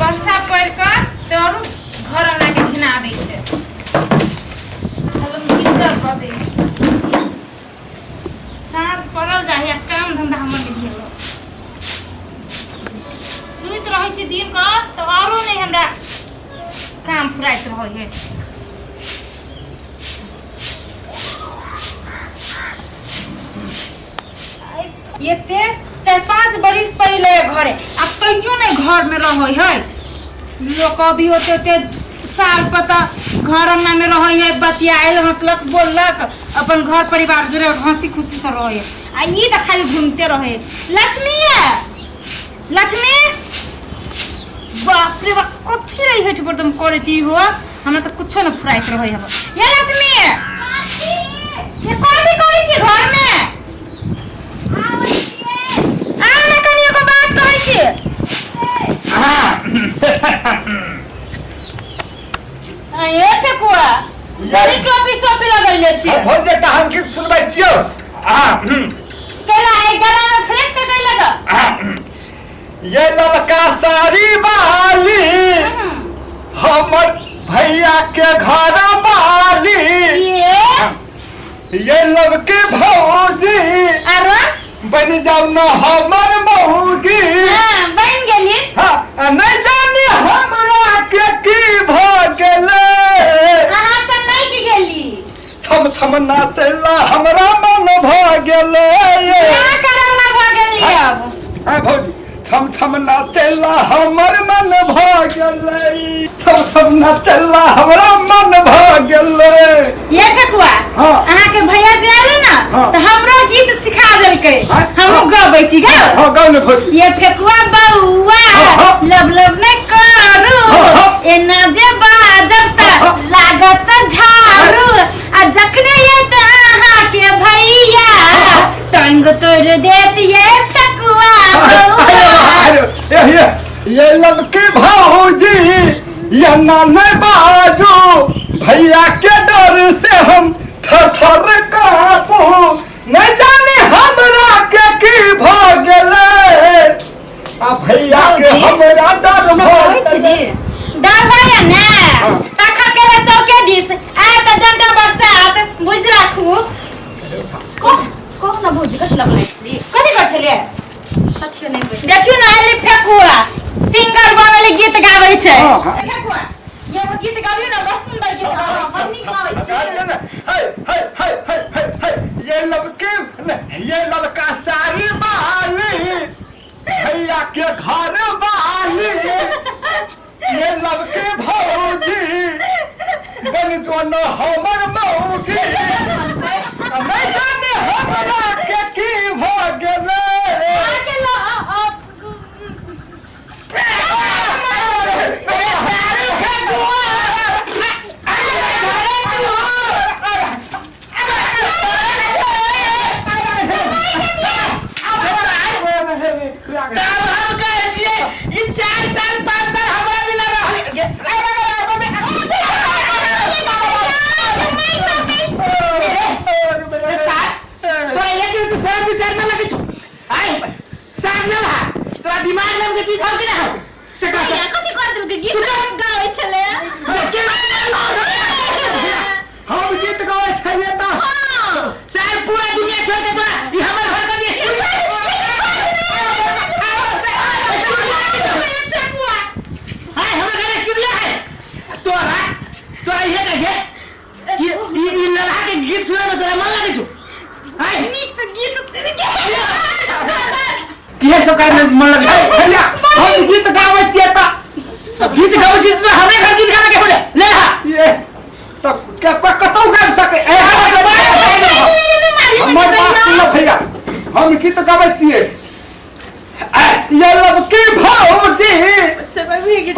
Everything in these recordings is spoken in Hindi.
वर्षा पड़ कर तो और घर आना के घिना दै छै हम गिरजर क दे साँझ पड़ल जाए काम धंधा हमर नहीं भेल सुइत रहै छी दिन क तो औरो नहीं हमरा काम फुराइत रहै है ये 4-5 बरिस पहले घरे अब तैयो नहीं घर में रह है लोग अभी होते साल पता घर अंगना में रह है बतियाल हंसलक बोलक अपन घर परिवार जुड़े हंसी खुशी से रहे आ ये तो खाली घूमते रहे लक्ष्मी लक्ष्मी बाप रे बाप कथी रही हेठ पर तुम करती हो हमरा तो कुछ न फुराइत रहे है ये लक्ष्मी ये कौन भी करै छी घर में ये फेकुआ बड़ी टोपी सोपी लगैले छी भौजे का हम गीत सुनबै छियो केला ए गला में फ्रेश के कैला द ये ललका साड़ी वाली हमर भैया के घर वाली ये लवके भौजी अरे बन जाओ न हमर मौगी हां बन गेली हां नहीं जानी हमरा के की भ गेले अहां से नहीं की गेली छम छम नाचला हमरा मन भ गेले क्या करला भ गेली अब हां भौजी छम छम नाचला हमर मन भ गेले छम छम नाचला हमरा मन भ गेले ये फेकुआ हां अहां के भैया जे आले ना तो हमरो गीत सिखा देलकै हम गाबै छी गा हां गाउ ने भौजी ये फेकुआ बउआ लब लब ने करू एना जे बाजता लागत झाड़ू आ जखने ये त आहा के भैया टंग तोड़ देत ये फेकुआ ये लबके भौजी ये ना नहीं बाजू भैया के डर से हम थर थर कांपू नहीं जाने हमरा के की भ गेले आ भैया के हमरा डर भ गेले डरवाया ने तखा के चौके दिस आ त डंडा बरसात बुझ राखू को न भौजी कथि लगलै छी कथि कर छलिए सच्चे नहीं बुझ देखियो ना आली फेकुआ सिंगर बनले गीत गाबै छै फेकुआ ये वो गीत गाबियो ना बस सुंदर गीत हम नी गाबै छै ये लबके ये ललका साड़ी वाली भैया के घर वाली ये लबके भौजी बन जोन हमर मौगी नहीं जाने हमरा के की भ गेले दिमाग में के चीज हो कि ना हो से कथि कर देल के गीत गाबै छले हम गीत गाबै छलिए त सार पूरा दुनिया छोड़ के तोरा ई हमर घर कर दिए हाय हमर घर क्यों ले है तोरा ये कहे कि ई लड़ा के गीत सुने में तोरा मन लागे छु हाय नीक तो गीत तेरे के ये सब का मन लग भैया हम गीत गाबै छिए त गीत गाबै छी त हमरे घर गीत गावे के पड़े ले हा ये त कतौ गा सके हमर बात सुन भैया हम गीत गाबै छिए ये लबके भौजी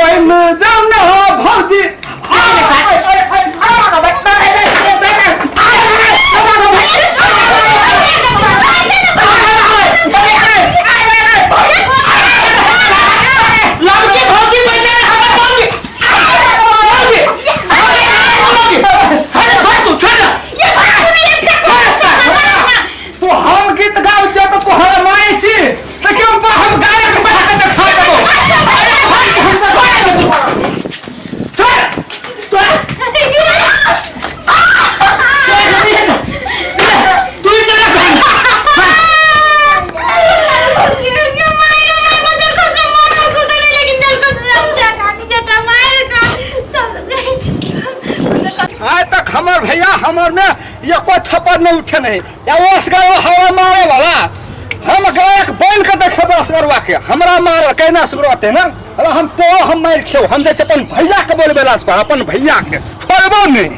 पैन जाऊ न भौजी हमर में ये कोई थप्पड़ नहीं उठे नहीं या वो असगर हवा मारे वाला हम गायक बन के देखे असगरवा के हमरा मार कहना असगरवाते ना अरे हम मार खेओ हम दे अपन भैया के बोलबे लास कर अपन भैया के छोड़बो नहीं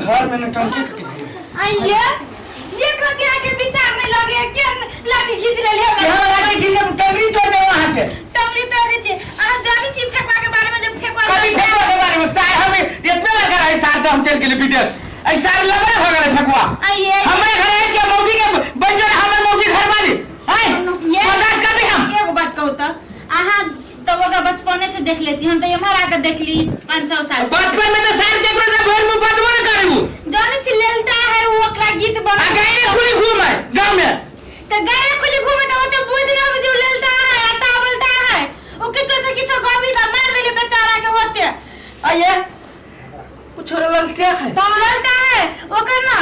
घर में नटंकी आइए ये के आगे विचार में लगे के लाठी खींच ले ले हमरा लाठी खींच टमरी तोड़ दे वहां के टमरी तोड़ दे आ जानी छी फेंकवा के बारे में जब फेंकवा कभी फेंकवा के बारे में साहब हमें इतना लगा रहा है साथ हम चल के लिए विदेश ऐसा लगा हो गया फेंकवा आइए हमारे घर है क्या मौगी के बंजर हमें मौगी घर वाली ये बर्दाश्त कर भी हम एगो बात कहू त आहा तो ओकरा बचपने से देख ले छी हम तो यमहर आके देखली 500 साल बचपन में तो साल के पर भर में बदबो न करू जाने से लेलता है वो ओकरा गीत बना गाय खुली घूम है गांव में तो गाय खुली घूमे तो वो तो बुझ ना बुझ लेलता है आटा बोलता है ओ किछो से किछो गावी दा मार देले बेचारा के होते आइए कुछ ललटे है तो ललता है ओकर ना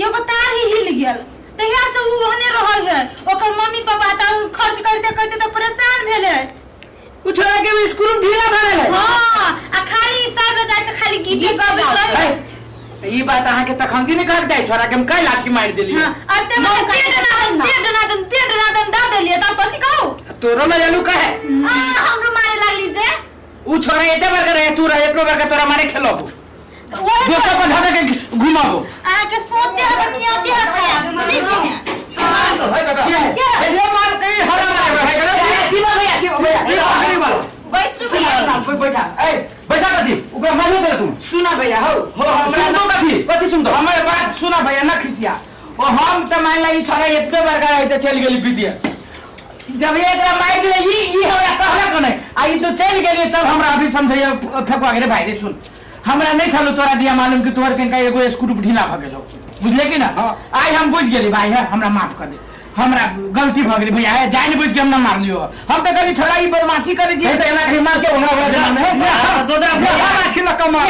एगो तार ही हिल गेल तहिया से उ होने रहल है ओकर मम्मी पापा त खर्च करते करते तो परेशान भेले कुछ के स्कूल ढीला भरे है हां आ खाली सब जाय के खाली गीत गावे रहे ई बात आहा के तखंदी ने कहल जाय छोरा के हम कई लाठी मार देली हां अते मैं तेज ना दा देलिए त कथि कहू तोरो में जानू कहे हमरो मारे लागली जे उ छोरा एते बार करे तू रहे एक बार के तोरा मारे खेलबो दोसर को धके के घुमाबो आ के सोचे हम नियति है खाया समझ नहीं ये मार कई हरा मार है करे सीमा भैया आखिरी बार बैसु भैया कोई बैठा ए बैठा कथी ऊपर मानो दे तू सुना भैया हो हमरा सुनो कथी सुन दो हमर बात सुना भैया ना खिसिया ओ हम त मान लाई छोरा एतबे बार करे त चल गेली विदेश जब एकरा मार दे ई हमरा कहला कोने आई तो चल गेली तब हमरा अभी समझैया फेंकवा के रे भाई रे सुन हमरा नहीं छलो तोरा दिया मालूम कि तोहर कनका एगो स्क्रू ढीला भ गेलो बुझले कि ना आई हम बुझ गेली भाई है हमरा माफ कर दे हमरा गलती भ गेली भैया है जान बुझ के हम ना मार लियो हम त कभी छोड़ा ई बदमाशी करे छी त एना कहीं मार के ओना जमाना है दोदरा भैया छी न कमा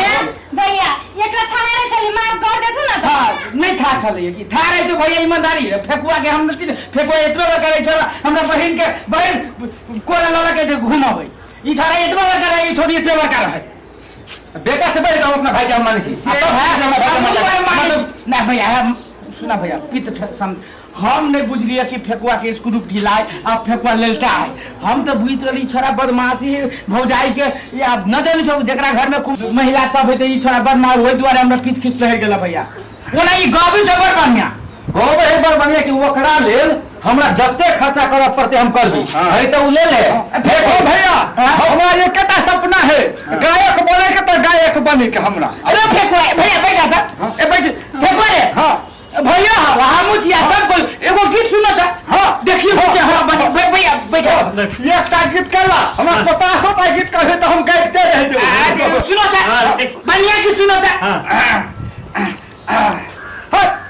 भैया एकरा थारे चली माफ कर देथु ना हां नहीं था छले कि था रहे तो भैया ईमानदारी है फेकुआ के हम नहीं फेकुआ इतना बार करे छोरा हमरा बहन के बहन कोला लला के घुमावे ई थारे इतना बार करे ई छोड़ी इतना बार करे है बेटा से बैठ अपना भाई के माने छी ना भैया सुना भैया पित हम नहीं बुझलिए कि फेकुआ के स्क्रू ढिलाए अब फेकुआ लेलता है हम तो बुझ रही छोरा बदमाशी भौजाई के या न देनु छौ जेकरा घर में खूब महिला सब है ई छोरा बदमाश होय दुआरे हमरा पित खिस रह गेला भैया ओना ई गाबी जबर बढ़िया गाँव एक बार बढ़िया कि ओकरा लेल हमरा जत्ते खर्चा करब पड़ते हम करबी है तो उ ले ले फेको भैया हमरा एकटा सपना है गायक बने के तो गायक बने के हमरा अरे फेको भैया बैठा था ए बैठ फेको रे हां भैया हम चिया सब कोई एगो गीत सुनो था हां देखिए हो के हां भैया बैठो एक टा गीत कहला हमरा 50 टा गीत कहे तो हम गाइते रह जेबो सुनो था बढ़िया गीत सुनो था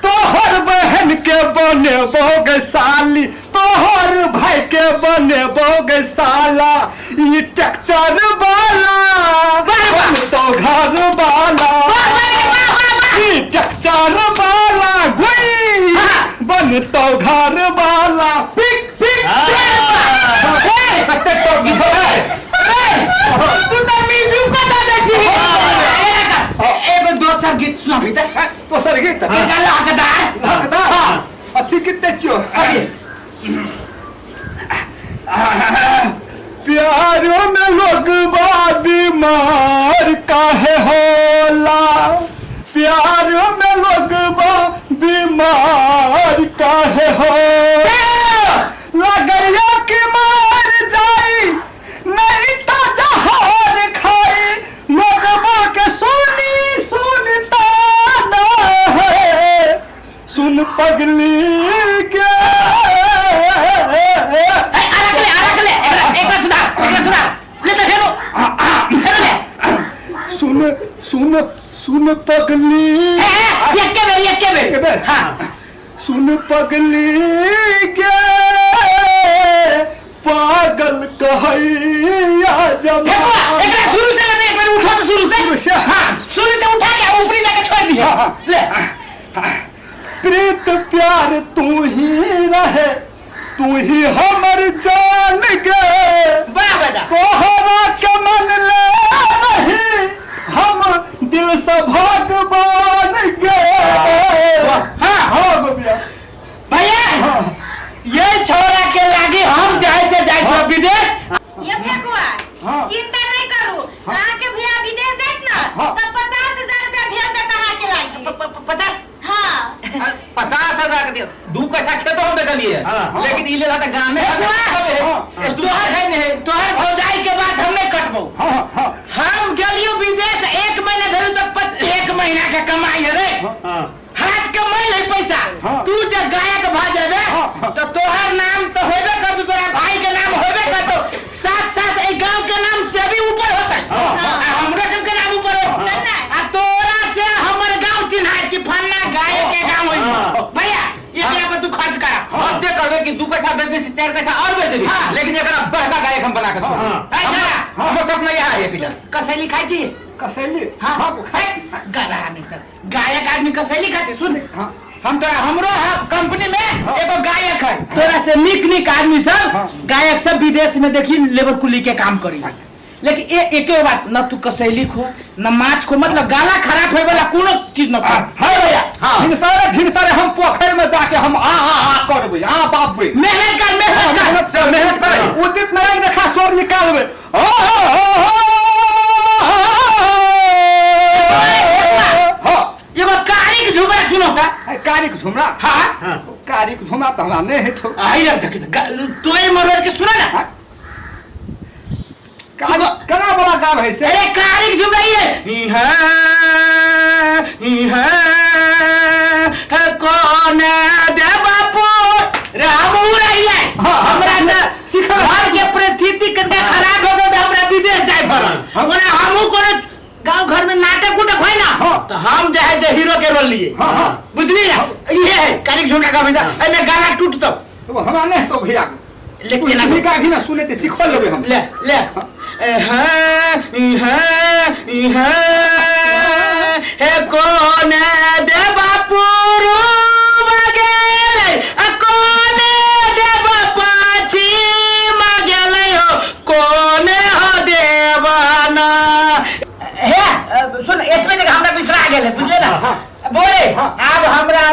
तोहर बहन के बने बोग साली तोहर भाई के बने बोग साला ई टेक्चर वाला बन तो घर वाला ई टेक्चर वाला गुई बन तो घर वाला पिक पिक कते तो गीत है तू तो मीजू कटा दे एगो दोसर गीत सुना भी दोसर गीत अच्छी कितने चो प्यारों में लोग बीमार काहे होला प्यारों में लोग बीमार काहे होला लगैया कि मार जाई नहीं ताजा हार खाई लोगों के सुनी सुनता ना है सुन पगली के सुन सुन सुन पगली सुन पगली के पागल कहैया जमा शुरू से लेते एक बार उठा तो शुरू से हां शुरू से उठा के ऊपरी जाके छोड़ दिया ले प्रीत प्यार तू ही रहे तू ही हमर जान गे तोहरा के मन ले नहीं हम दिल से भगवान गे हाँ। चिंता नहीं करू। आके भैया विदेश जात ना हाँ। तो 50,000 रुपया भेज देता है के लागी। 50 हाँ 50,000 के दियो 2 कट्ठा खेतो हम बेचलिए लेकिन ई ले था गांव में तोहर है नहीं तोहर भौजाई के बाद हम नहीं कटबो हम गेलियो विदेश 1 महीना धरि तो 1 महीना के कमाई है रे हाथ कमाई है पैसा तू जब गायक भा जाबे तो तोहर नाम तो होबे कर तोरा भाई के नाम होबे कर तो साथ साथ ए गांव के नाम से भी ऊपर होता है हमरा सब के नाम ऊपर हो आ तोरा से हमर गांव चिन्हाए कि फन्ना गायक के गांव है भैया एकरा पे तू खर्च करा हम जे कहबे कि 2 कट्ठा बेच दे 4 कट्ठा और बेच देबी लेकिन एकरा बड़का गायक हम बना के दो अच्छा हमर सपना यह है पिता कसैली खाई छी कसैली हां गधा नहीं सर गायक आदमी कसैली खाते सुन हम तोरा हमरो कंपनी में एगो गायक है तोरा से निक आदमी सब गायक सब विदेश में देखी लेबर कुली के काम करी लेकिन एके बात न तू कसैली खो न माछ खो मतलब गाला खराब होए वाला कोनो चीज न खो है भैया घिनसारे हम पोखर में जाके हम आ करबे बाप बे मेहनत कर उदित नारायण रेखा स्वर निकालबे एगो कारिक झुमरा सुनो का कारिक झुमरा हां कारिक झुमरा तो हमरा नहीं है तो आई रे देख तोय मरोड़ के सुना ना कना बड़ा गाव है से अरे कारिक झुमरा ये कौन दे बापू रामू रहिए हमरा न घर के परिस्थिति कने खराब हो गए हमरा विदेश जाय पड़ल ओना हमहु कोनो गांव घर में नाटक उटक होय ना तो हम जे है से हीरो के रोल लिए बुझली ना ये है कारिक झुमरा का भैया एमे गाना टूटतो तो हमरा नहीं तो भैया लेकिन अभी का भी ना सुने ते सिखो लेबे हम ले हे कौन दे बापू मगेले कौन दे बापाची मगेले हो कौन हो देवाना हे सुन एतबे तक हमरा बिसरा गेले बुझले ना बोले अब हमरा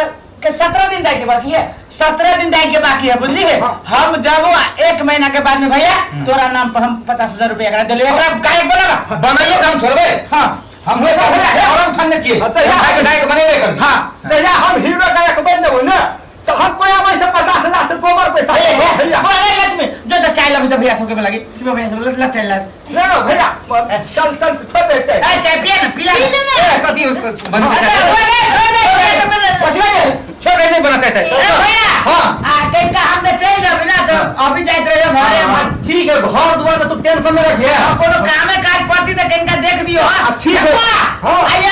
के 17 दिन जाए के बाकी है 17 दिन जाए के बाकी है बुझली है हम जब 1 महीना के बाद में भैया तोरा नाम पर हम 50,000 रुपया करा देले एकरा गायक बनावा बनाइए हम छोड़बे हां हम होए का और ठंडे छिए गायक बनेबे कर हां तैया हम हीरो गायक बन देबो ना तो हम कोई आबै से 50,000 से 2 बार पैसा भैया बोले लक्ष्मी जो तो चाय लबी तो भैया सबके में लगी शिव भैया सब लग चाय ला ले लो भैया चल छोड़ देते ए चाय पिए ना पिला कथी बन छोड़ नहीं बनाते थे भैया हां आ कहीं हम तो चल जाबे ना तो अभी जाइत रहियो घरे ठीक है घर दुआर में तू टेंशन में रखिए कोनो कामे काज पड़ती तो कहीं देख दियो हां ठीक है हां आइए